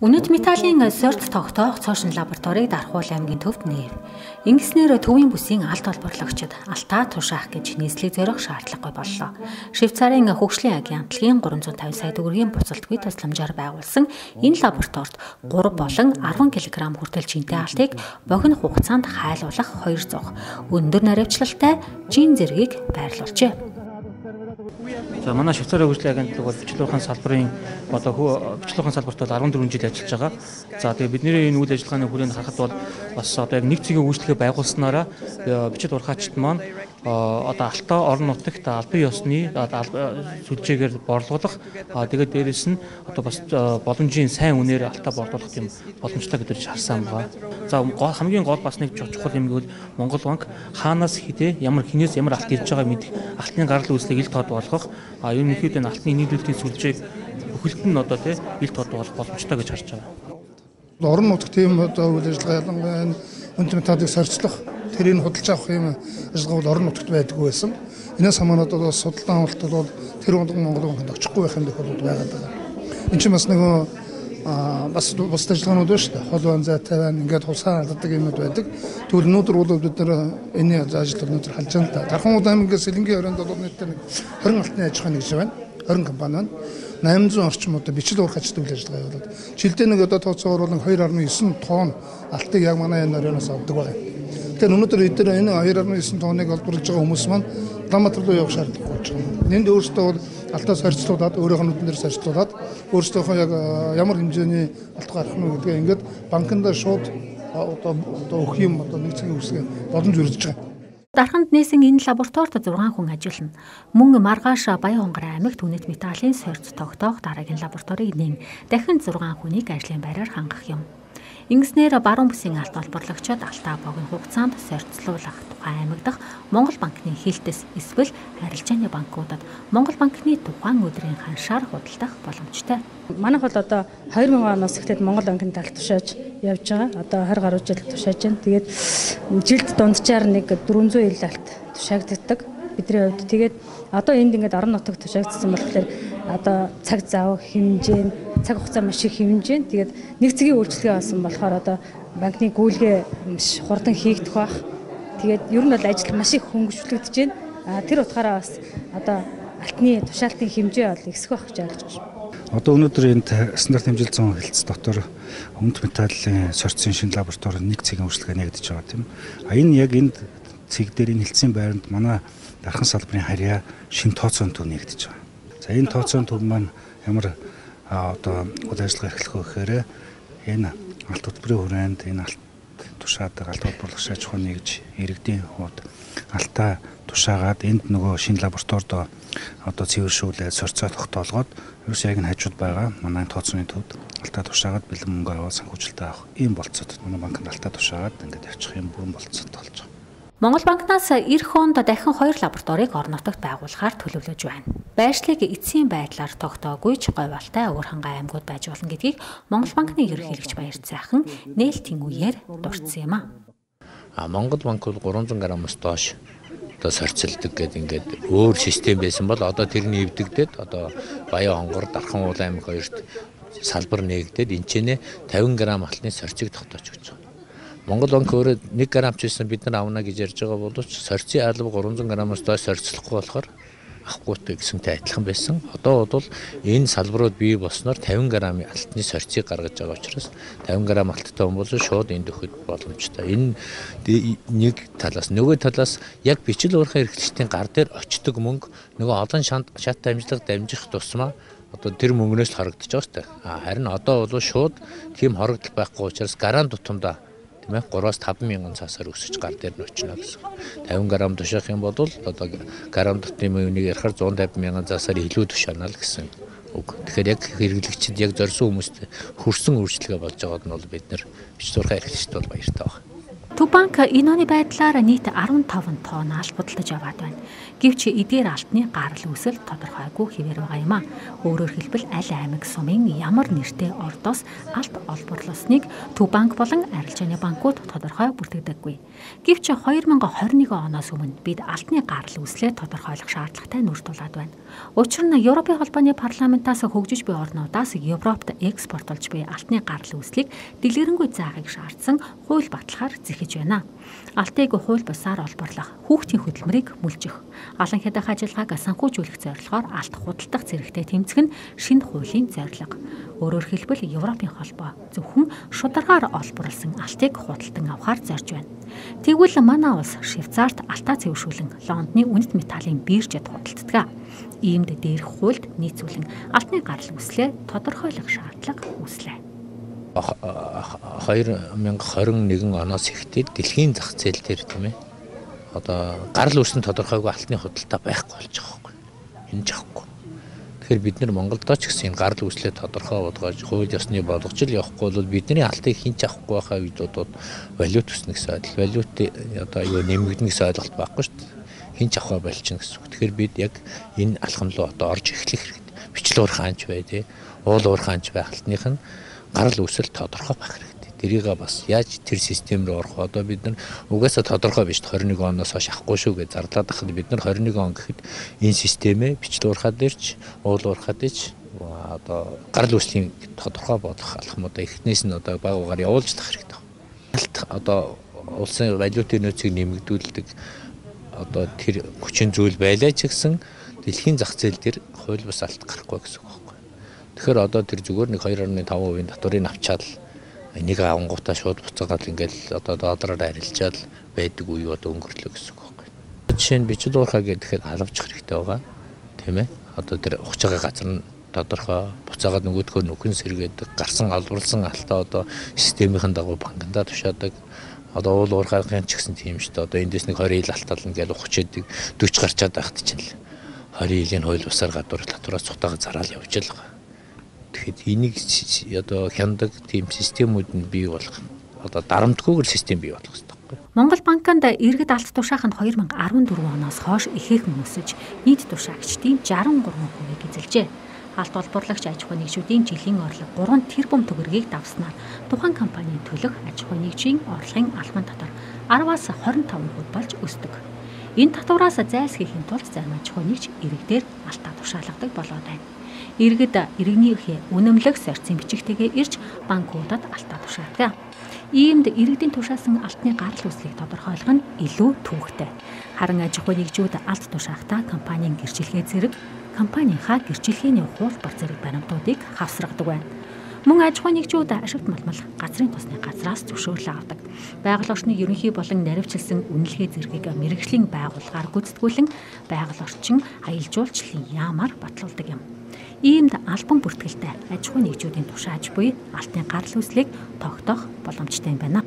Үнэт металлын сорт тогтоох цоошин лабораторийг Дархуул аймгийн төвд нээв. Ингэснээр төвийн бүсийн алт олборлогчид алтаа тушаах гэж нийслэг зорих шаардлагагүй боллоо. Швейцарын хөгжлийн агентлагийн 350 сая төгрөгийн буцалтгүй тусламжаар байгуулсан энэ лабораторид 3 болон 10 кг хүртэл жинтэй алтыг богино хугацаанд хайлуулах 200 өндөр наривчлалтай жин зэргийг байрлуулжээ. За манай Швейцарын хөгжлийн агентлаг бол бичлэгийн салбарын бичлэгийн салбарт бол 14 жил ажиллаж байгаа. За тэгээ бидний энэ үйл ажиллагааны хүрээнд харахад бол бас одоо яг нэг цэгийн үйлчлэгээ байгуулснараа бичил урхаачд маань одоо алтаа орон нутагт албан ёсны сүлжээгээр борлуулах тэгээд дээрэс нь одоо бас боломжийн сайн үнээр алтаа борлуулах юм боломжтой гэж харсан байгаа. За хамгийн гол бас нэг чухал юм гэвэл Монгол банк хаанаас хідээ ямар хинээс ямар алт ирж байгааг мэдэх алтны гарал үүслийг ил тод болгох ерөнхийдөө энэ алтны нийлүүлэлтийн сүлжээг бүхэлд нь одоо ил тод болгох боломжтой гэж харж байгаа. Орон нутагт тийм одоо үйл ажиллагаа ялангуяа үнэт металлыг сорьцлох тэрийг худалдаж авах юм ажиллагаа бол орон нутагт байдаггүй байсан. Энэс хамаарат бол судалгаан авалтад бол тэр Монгол банкнд очихгүй байх юм тохиолдол байгаад байгаа. Энд чинь бас нөгөө бас бус ажиллагаанууд байна шүү дээ. Хол бан зайтай байна. Ингээд хулсаа алддаг юмуд байдаг. Тэгвэл өнөөдөр бол бид нар энэ ажил өнөөдөр халж байгаа л да. Дархан аймгийн Сэлэнгийн оройнд бол нийтдээ 20 алтны аж ахуйн нэгж байна. 20 компани байна. 800 орчим одоо бичил урхачтай үйл ажиллагаа явуулаад жилдээ нэг одоо тооцоогоор бол 2.9 тонн алтыг яг манай энэ оройноос авдаг байна. Тэгэхээр өнөөдөр энэ 2.9 тонныг олборлож байгаа хүмүүс маань Улаанбаатар руу явах шаардлагагүй болж байгаа. Энд өөрсдөө бол алтаа сорьцлуулаад өөрийнх нь нүднээр сорьцлуулаад өөрсдийнхөө яг ямар хэмжээний алт гарах нь гэдгээ ингээд банкнда шууд одоо өгөх юм одоо нэг цагийн үсгээ боломж өргөж байгаа. Дарханд нээсэн энэ лабораторид 6 хүн ажиллана. Мөн маргааш Баян-Хонгор аймагт үнэт металлын сорьц тогтоох дараагийн лабораторийг нээн дахин 6 хүнийг ажлын байраар хангах юм. Ингэснээр баруун бүсийн алт олборлогчид алтаа богино хугацаанд сорьцлуулах тухай аймагдах Монгол банкны хилтэс эсвэл арилжааны банкудад Монгол банкны тухайн өдрийн ханшаар худалдах боломжтой. Манайх бол одоо 2000 оноос эхлээд Монгол банкнд алт тушааж явж байгаа. Одоо 20 гаруй жил тушааж байна. Тэгээд жилд дунджаар нэг 400 ил алт тушаагддаг бидний хувьд. Тэгээд одоо энд ингээд орон нутагт тушаагдсан болохоор одоо цаг зав хэмжээ, цаг хугацаа маш их хэмжээ. Тэгээд нэг цагийн үйлчлэгээ болсон болохоор одоо банкны гүйлгээ маш хурдан хийгдэх бах. Тэгээд ер нь бол ажил маш их хөнгөлөлтөж байна. Тэр утгаараа бас одоо алтны тушаалтын хэмжээ бол ихсэх байх гэж ойлгож байна. Одоо өнөөдөр энэ стандарт хэмжил 100 хэлц дотор үнэт металлын сорьцын шинэ лаборатори нэг цагийн үйлчлэгээ нэгдэж байгаа тийм. Энэ яг энэ цэг дээр энэ хэлцийн байранд манай Дархан салбарын харьяа шинэ тооцоон төв нэгдэж байгаа. За энэ тооцоон төв маань ямар одоо үйл ажиллагаа эрхлэх вэ гэхээр энэ алт хөтөлбөрийн хүрээнд энэ алт тушаадаг алт олборлогч аж ахуйн нэгж иргэдийн хувьд алтаа тушаагаад энд нөгөө шинэ лабораторид одоо цэвэршүүлээд сорьцоо тогтоолгоод ерөөс яг нь хажууд байгаа манай тооцооны төвд алтаа тушаагаад бэлэн мөнгө аваад санхүүжилтээ авах ийм болцоод манай банкнд алтаа тушаагаад ингээд явчих юм бүрэн болцоод болж байгаа. Монгол банкнаас эх онд дахин 2 лабораторийг орон нутагт байгуулахаар төлөвлөж байна. Байршлыг эцсийн байдлаар тогтоогүй ч говьалтай өөр хангай аймагуд байж болно гэдгийг Монгол банкны ерөнхийлөгч Баяр Цайхан нээлтийн үеэр дурдсан юм а. Монгол банк бол 300 граммаас доош одоо сорьцолдог гэдэг ингээд өөр систем байсан бол одоо тэрний эвдэгдээд одоо Баян-Хонгор, Дархан аймаг хоёрт салбар нээгдээд энэчнээ 50 г алтны сорьцыг тогтоож өгч байгаа. Монгол банк өөрөө 1 грамм ч байсан бид нар авна гэж ярьж байгаа боловч сорьцын алба 300 граммаас доош сорьцлохгүй болохоор авахгүйтэй гэсэнтэй адилхан байсан. Одоо бол энэ салбарууд бий болсноор 50 грамм алтны сорьцыг гаргаж байгаа учраас 50 грамм алттай хүн бол шууд энд өгөх боломжтой. Энэ нэг талаас нөгөө талаас яг бичил урхаа эрхлэгчдийн гар дээр очдог мөнгө нөгөө олон шат амжилт дамжих тусмаа одоо тэр мөнгнөөс л харагдаж байгаа сте. Харин одоо бол шууд тийм хорогдол байхгүй учраас гараан тутамдаа 3-5 мянган цаасаар өсөж гар дээр нь очино гэсэн. 50 грамм тушаах юм бол одоо грамм дотны үнийг ярихаар 150 мянган цаасаар илүү тушаана л гэсэн үг. Тэгэхээр яг хэрэглэгчид яг зорьсон хүмүүст хүрсэн үйлчлэгээ болж байгааг нь бол бид нар бичил урхаа эрхлэгчд бол баяртай байна. Төв банк энэ оны байдлаар нийт 15 тонн алт будалдаж аваад байна. Гэвч эдгээр алтны гарал үүсэл тодорхойгүй хэвээр байгаа юм а. Өөрөөр хэлбэл аль аймаг сумын ямар нэртэй ордоос алт олборлосныг Төв банк болон арилжааны банкуд тодорхой бүртгэдэггүй. Гэвч 2021 оноос өмнө бид алтны гарал үүслээ тодорхойлох шаардлагатай нүүр тулаад байна. Учир нь Европын холбооны парламентаас хөгжиж буй орнуудаас Европт экспортлж буй алтны гарал үүслийг дэлгэрэнгүй заахыг шаардсан хууль баталгаар зэхэж байна. Алтыг хууль бусаар олборлох, хүүхдийн хөдөлмөрийг мүлжих, алан хядах ажиллагааг санхүүжүүлэх зорилгоор алт худалдах зэрэгтэй тэмцэх нь шинэ хуулийн зорилго. Өөрөөр хэлбэл Европын холбоо зөвхөн шударгаар олборлсон алтыг худалдан авахар зорж байна. Тэгвэл манай улс Швейцарт алтаа цэвэршүүлэн Лондоны үнэт металлын биржид худалддаг. Иймд дээрх хуульд нийцүүлэн алтны гарал үүслээ тодорхойлох шаардлага үүслээ. 2021 оноос эхлээд дэлхийн зах зээл дээр тийм ээ. Одоо гарал үүссэн тодорхойгүй алтны худалдаа байхгүй болж байгаа байхгүй. Энэ жахгүй. Тэгэхээр бид нар Монголдоо ч гэсэн энэ гарал үүслээ тодорхой болгож хууль ёсны болгожил явахгүй бол бидний алтыг хинч авахгүй байхаа үедүүд валют өснө гэсэн ойлголт. Валют одоо юу нэмэгдэнэ гэсэн ойлголт байхгүй шүү дээ. Хинч авах болчихно гэсэн үг. Тэгэхээр бид яг энэ алхам руу одоо орж эхлэх хэрэгтэй. Бичлүүр хаанч бай тий. Уул уур хаанч бай алтных нь гарал үүсэл тодорхой байх хэрэгтэй. Тэрийг бас яаж тэр систем рүү орох одоо бид нар угаасаа тодорхой биш 21 оноос хойш авахгүй шүү гэж зарлаад байхад бид нар 21 он гэхэд энэ системээ бичлэг уурхаад ирж, уул уурхаад ич одоо гарал үүслийн тодорхой болох алхмуудаа эхнээс нь одоо баг угаар явуулж тах хэрэгтэй. Алт одоо улсын валютын нөөцийг нэмэгдүүлдэг одоо тэр хүчин зүйл байлаа ч гэсэн дэлхийн зах зээл дээр хууль бус алт гарахгүй гэсэн үг байхгүй. Тэгэхээр одоо тэр зүгээр нэг 2.5% татварыг авчаал нэг авангуудаа шууд буцаагаад ингээл одоо доллараар арилжаал байдаг үе одоо өнгөрлөө гэсэн үг байхгүй. Жишээ нь бичил уурхаа гэхэд халавчих хэрэгтэй байгаа. Тийм ээ. Одоо тэр ухаж байгаа газар нь тодорхой буцаагаад нөгөөдхөө нүхэн сэргээдэг гарсан албарлсан алтаа одоо системийн дагуу банкнда тушаадаг. Одоо уул уурхайгийн ч гэсэн тийм шүү дээ. Одоо эндээс нэг 20 ил алтаал ингээл ухаж идэг 40 гарчаад байхад чинь 20 илийн хууль бусаар гадуур татвараас цухтаага зараал явж байгаа. Тэгэхэд энийг одоо хяндаг тийм системүүд нь бий болох одоо дарамтгүйгээр систем бий болох хэрэгтэй байхгүй. Монгол банкнд иргэд алт тушаах нь 2014 оноос хойш ихээхэн өсөж нийт тушаагчдын 63%-ийг эзэлжээ. Алт олборлагч аж ахуй нэгжүүдийн жилийн орлого 3 тэрбум төгрөгийг давснаар тухайн компанийн төлөх аж ахуй нэгжийн орлогын албан татвар 10-аас 25% болж өсдөг. Энэ татвараас зайлсхийхийн тулд зарим аж ахуй нэгж иргэдээр алтаа тушаалгадаг болоод байна. Иргэд иргэнийхээ үнэмлэх сорьцын бичигтэйгээ ирж банкудад алтаа тушаадаг. Иймд иргэдийн тушаасан алтны гарал үүслийг тодорхойлох нь илүү төвөгтэй. Харин аж ахуй нэгжүүд алт тушаахтаа компанийн гэрчлэгээ зэрэг компанийнхаа гэрчлэгээний хуулбар зэрэг баримтуудыг хавсрагдаг байна. Мөн аж ахуй нэгжүүд ашигт малмал газрын тосны газраас зөвшөөрлөө авдаг. Байгаль орчны ерөнхий болон наривчлсан үнэлгээ зэргийг мэргэжлийн байгууллагаар гүйцэтгүүлэн байгаль орчин аялжуулчлалын яамаар батлуулдаг юм. Иймд албан бүртгэлтэй аж ахуй нэгжүүдийн тушааж буй алтны гарал үүслийг тогтоох боломжтой юм байна.